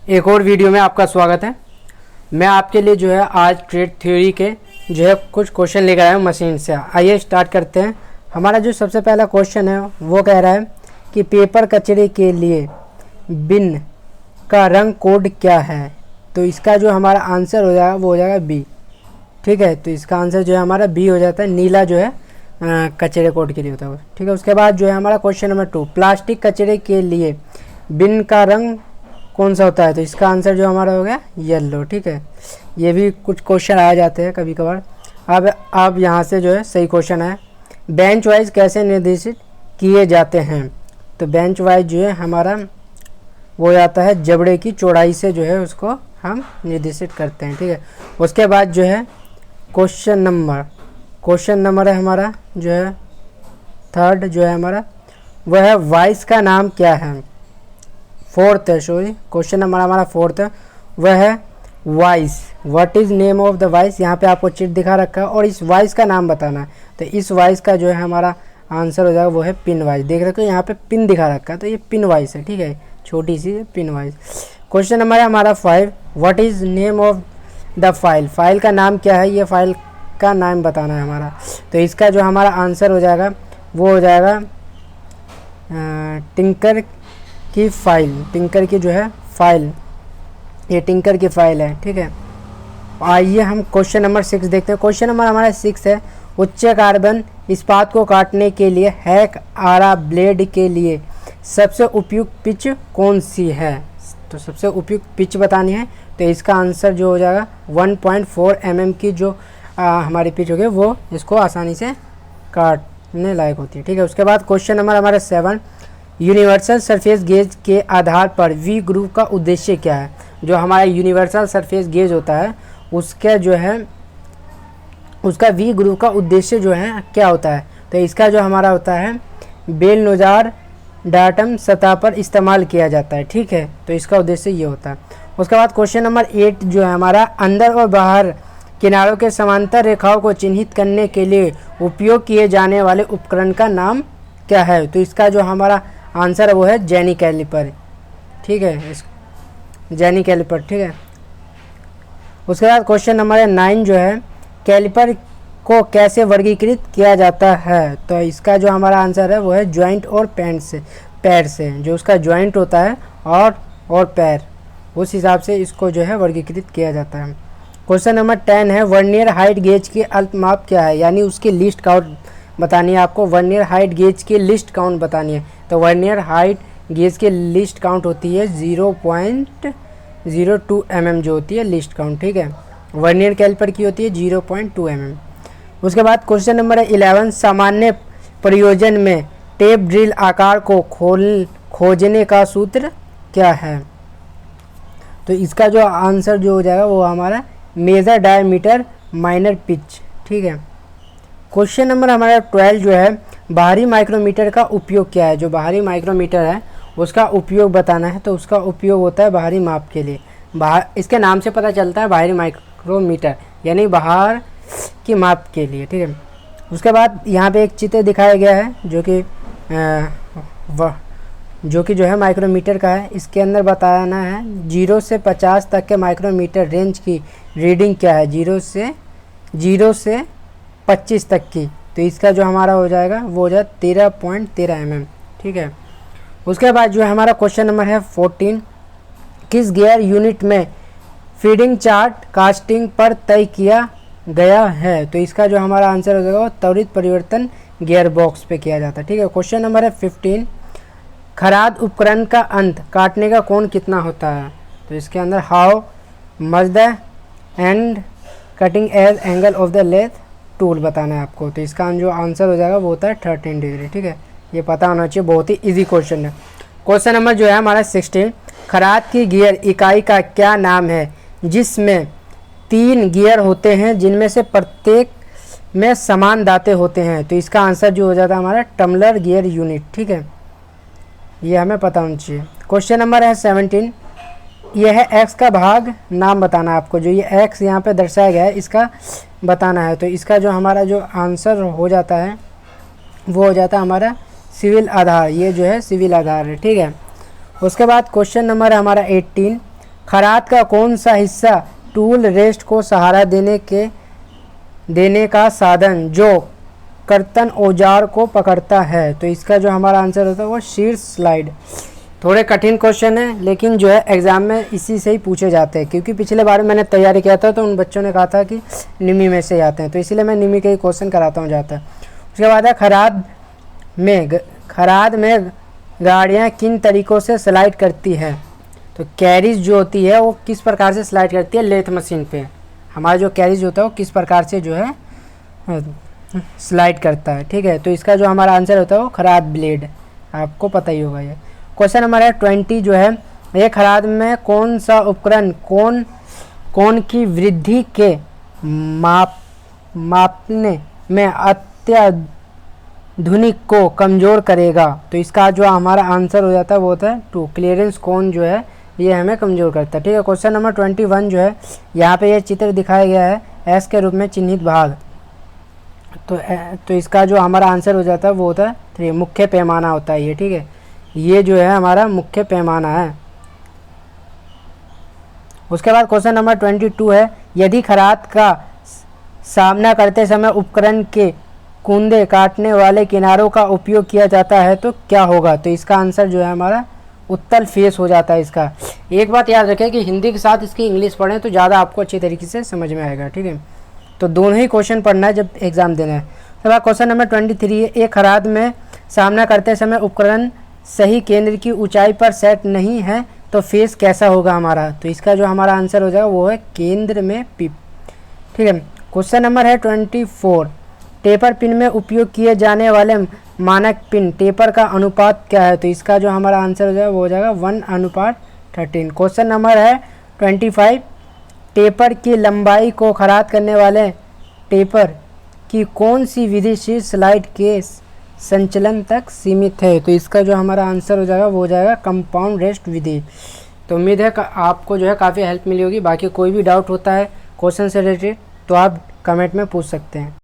एक और वीडियो में आपका स्वागत है। मैं आपके लिए जो है आज ट्रेड थ्योरी के जो है कुछ क्वेश्चन लेकर आया हूँ मशीन से। आइए स्टार्ट करते हैं। हमारा जो सबसे पहला क्वेश्चन है वो कह रहा है कि पेपर कचरे के लिए बिन का रंग कोड क्या है। तो इसका जो हमारा आंसर हो जाएगा वो हो जाएगा बी। ठीक है, तो इसका आंसर जो है हमारा बी हो जाता है। नीला जो है कचरे कोड के लिए होता है। ठीक है, उसके बाद जो है हमारा क्वेश्चन नंबर 2, प्लास्टिक कचरे के लिए बिन का रंग कौन सा होता है। तो इसका आंसर जो हमारा हो गया येलो। ठीक है, ये भी कुछ क्वेश्चन आ जाते हैं कभी कभार। अब यहाँ से जो है सही क्वेश्चन है, बेंच वाइज कैसे निर्देशित किए जाते हैं। तो बेंच वाइज जो है हमारा वो जाता है जबड़े की चौड़ाई से जो है उसको हम निर्देशित करते हैं। ठीक है, उसके बाद जो है क्वेश्चन नंबर है हमारा जो है थर्ड जो है हमारा वह है वाइस का नाम क्या है। फोर्थ है, सॉरी क्वेश्चन नंबर हमारा फोर्थ है, वह है vice. What is name of the vice. यहाँ पे आपको चिट दिखा रखा है और इस वाइस का नाम बताना है। तो इस वाइस का जो है हमारा आंसर हो जाएगा वो है पिन वाइस। देख रहे हो यहाँ पे पिन दिखा रखा है, तो ये पिन वाइस है। ठीक है, छोटी C pin vice. Question number है हमारा 5, what is name of the file. File का नाम क्या है, ये फाइल का नाम बताना है हमारा। तो इसका जो हमारा आंसर हो जाएगा वो हो जाएगा टिंकर की फाइल। टिंकर की जो है फाइल, ये टिंकर की फाइल है। ठीक है, आइए हम क्वेश्चन नंबर 6 देखते हैं। क्वेश्चन नंबर हमारा 6 है, उच्च कार्बन इस्पात को काटने के लिए हैक आरा ब्लेड के लिए सबसे उपयुक्त पिच कौन सी है। तो सबसे उपयुक्त पिच बतानी है। तो इसका आंसर जो हो जाएगा 1.4 mm की जो हमारी पिच होगी वो इसको आसानी से काटने लायक होती है। ठीक है, उसके बाद क्वेश्चन नंबर हमारा 7, यूनिवर्सल सरफेस गेज के आधार पर वी ग्रुप का उद्देश्य क्या है। जो हमारा यूनिवर्सल सरफेस गेज होता है उसका जो है उसका वी ग्रुप का उद्देश्य जो है क्या होता है। तो इसका जो हमारा होता है बेल नोजार डाटम सतह पर इस्तेमाल किया जाता है। ठीक है, तो इसका उद्देश्य ये होता है। उसके बाद क्वेश्चन नंबर 8 जो है हमारा अंदर और बाहर किनारों के समांतर रेखाओं को चिन्हित करने के लिए उपयोग किए जाने वाले उपकरण का नाम क्या है। तो इसका जो हमारा आंसर है वो है जेनी कैलिपर। ठीक है, इस जेनी कैलिपर। ठीक है, उसके बाद क्वेश्चन नंबर 9 जो है कैलिपर को कैसे वर्गीकृत किया जाता है। तो इसका जो हमारा आंसर है वो है जॉइंट और पैर से जो उसका जॉइंट होता है और पैर, उस हिसाब से इसको जो है वर्गीकृत किया जाता है। क्वेश्चन नंबर 10 है, वर्नियर हाइट गेज की अल्पमाप क्या है, यानी उसकी लिस्ट काउंट बतानी है आपको। वर्नियर हाइट गेज की लिस्ट काउंट बतानी है। तो वर्नियर हाइट गेज की लिस्ट काउंट होती है 0.02 mm जो होती है लिस्ट काउंट। ठीक है, वर्नियर कैलिपर की होती है 0.2 mm। उसके बाद क्वेश्चन नंबर 11, सामान्य प्रयोजन में टेप ड्रिल आकार को खोजने का सूत्र क्या है। तो इसका जो आंसर जो हो जाएगा वो हमारा मेजर डायमीटर माइनर पिच। ठीक है, क्वेश्चन नंबर हमारा 12 जो है बाहरी माइक्रोमीटर का उपयोग क्या है। जो बाहरी माइक्रोमीटर है उसका उपयोग बताना है। तो उसका उपयोग होता है बाहरी माप के लिए। इसके नाम से पता चलता है बाहरी माइक्रोमीटर, यानी बाहर की माप के लिए। ठीक है, उसके बाद यहाँ पे एक चित्र दिखाया गया है जो कि जो है माइक्रोमीटर का है। इसके अंदर बताना है 0 से 50 तक के माइक्रोमीटर रेंज की रीडिंग क्या है। 0 से 25 तक की। तो इसका जो हमारा हो जाएगा वो हो जाए 13.13 mm। ठीक है, उसके बाद जो हमारा क्वेश्चन नंबर है 14, किस गियर यूनिट में फीडिंग चार्ट कास्टिंग पर तय किया गया है। तो इसका जो हमारा आंसर हो जाएगा वो त्वरित परिवर्तन गियर बॉक्स पे किया जाता है। ठीक है, क्वेश्चन नंबर है 15, खराद उपकरण का अंत काटने का कोण कितना होता है। तो इसके अंदर how much the end cutting edge angle of the lathe tool बताना है आपको। तो इसका जो आंसर हो जाएगा वो होता है 13 डिग्री। ठीक है, ये पता होना चाहिए, बहुत ही इजी क्वेश्चन है। क्वेश्चन नंबर जो है हमारा 16, खराद की गियर इकाई का क्या नाम है जिसमें 3 गियर होते हैं जिनमें से प्रत्येक में समान दांते होते हैं। तो इसका आंसर जो हो जाता है हमारा टम्बलर गियर यूनिट। ठीक है, ये हमें पता होना चाहिए। क्वेश्चन नंबर है 17, यह है एक्स का भाग नाम बताना है आपको। जो ये एक्स यहाँ पे दर्शाया गया है इसका बताना है। तो इसका जो हमारा जो आंसर हो जाता है वो हो जाता है हमारा सिविल आधार। ये जो है सिविल आधार है। ठीक है, उसके बाद क्वेश्चन नंबर है हमारा 18, खराद का कौन सा हिस्सा टूल रेस्ट को सहारा देने का साधन जो कर्तन औजार को पकड़ता है? तो इसका जो हमारा आंसर होता है वो शीर्ष स्लाइड। थोड़े कठिन क्वेश्चन है लेकिन जो है एग्ज़ाम में इसी से ही पूछे जाते हैं, क्योंकि पिछले बार मैंने तैयारी किया था तो उन बच्चों ने कहा था कि निमी में से आते हैं, तो इसीलिए मैं निमी के ही क्वेश्चन कराता हूँ ज़्यादा। उसके बाद है खराद में गाड़ियाँ किन तरीक़ों से स्लाइड करती है? तो कैरिज जो होती है वो किस प्रकार से स्लाइड करती है? लेथ मशीन पे हमारा जो कैरिज होता है वो किस प्रकार से जो है स्लाइड करता है, ठीक है। तो इसका जो हमारा आंसर होता है वो खराद ब्लेड, आपको पता ही होगा। ये क्वेश्चन नंबर है 20 जो है, ये खराद में कौन सा उपकरण कोण की वृद्धि के मापने में अत्याधुनिक को कमज़ोर करेगा? तो इसका जो हमारा आंसर हो जाता है वो होता है 2। क्लियरेंस कोण जो है ये हमें कमज़ोर करता है, ठीक है। क्वेश्चन नंबर 21 जो है, यहाँ पे ये चित्र दिखाया गया है एस के रूप में चिन्हित भाग। तो इसका जो हमारा आंसर हो जाता है वो होता है 3। मुख्य पैमाना होता है ये, ठीक है। ये जो है हमारा मुख्य पैमाना है। उसके बाद क्वेश्चन नंबर 22 है, यदि खराद का सामना करते समय उपकरण के कूंदे काटने वाले किनारों का उपयोग किया जाता है तो क्या होगा? तो इसका आंसर जो है हमारा उत्तल फेस हो जाता है इसका। एक बात याद रखें कि हिंदी के साथ इसकी इंग्लिश पढ़ें तो ज़्यादा आपको अच्छी तरीके से समझ में आएगा, ठीक है। तो दोनों ही क्वेश्चन पढ़ना है जब एग्ज़ाम देना है। उसके बाद क्वेश्चन नंबर 23 है, एक खराद में सामना करते समय उपकरण सही केंद्र की ऊंचाई पर सेट नहीं है तो फेस कैसा होगा हमारा? तो इसका जो हमारा आंसर हो जाएगा वो है केंद्र में पिप, ठीक है। क्वेश्चन नंबर है 24, टेपर पिन में उपयोग किए जाने वाले मानक पिन टेपर का अनुपात क्या है? तो इसका जो हमारा आंसर हो जाएगा वो हो जाएगा 1:13। क्वेश्चन नंबर है 25, टेपर की लंबाई को खराद करने वाले टेपर की कौन सी विधि शीर्ष स्लाइड के संचलन तक सीमित है? तो इसका जो हमारा आंसर हो जाएगा वो हो जाएगा कंपाउंड रेस्ट विधि। तो उम्मीद है आपको जो है काफ़ी हेल्प मिली होगी। बाकी कोई भी डाउट होता है क्वेश्चन से रिलेटेड तो आप कमेंट में पूछ सकते हैं।